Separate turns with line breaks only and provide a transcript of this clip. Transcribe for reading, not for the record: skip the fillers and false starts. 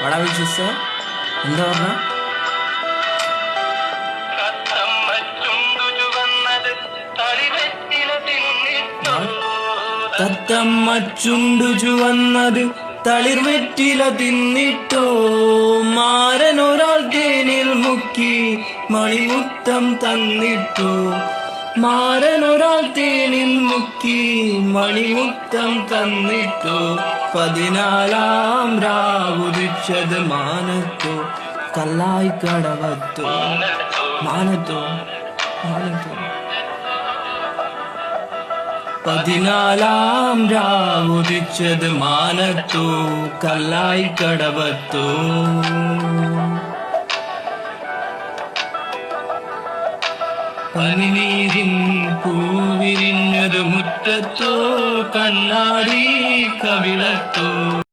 വട വിശ്വസ എന്താ പറഞ്ഞ തത്തമ്മ ചുണ്ടു ചുവന്നത് തളിർവെറ്റില തിന്നിട്ടോ മാരനൊരാൾ തേനിൽ മുക്കി മണിമുത്തം തന്നിട്ടോ മാരനൊരാൾ തേനിൽ മുക്കി മണിമുത്തം തന്നിട്ടോ 14-ാം രാവുദിച്ചത് മാനത്തോ കല്ലായി കടവത്തോ മാനത്തോ മാനത്തോ 14-ാം രാവുദിച്ചത് മാനത്തോ കല്ലായി കടവത്തോ പനിനീരിൻ പൂവിരിഞ്ഞത് മുറ്റത്തോ കണ്ണാടി കവിളത്തോ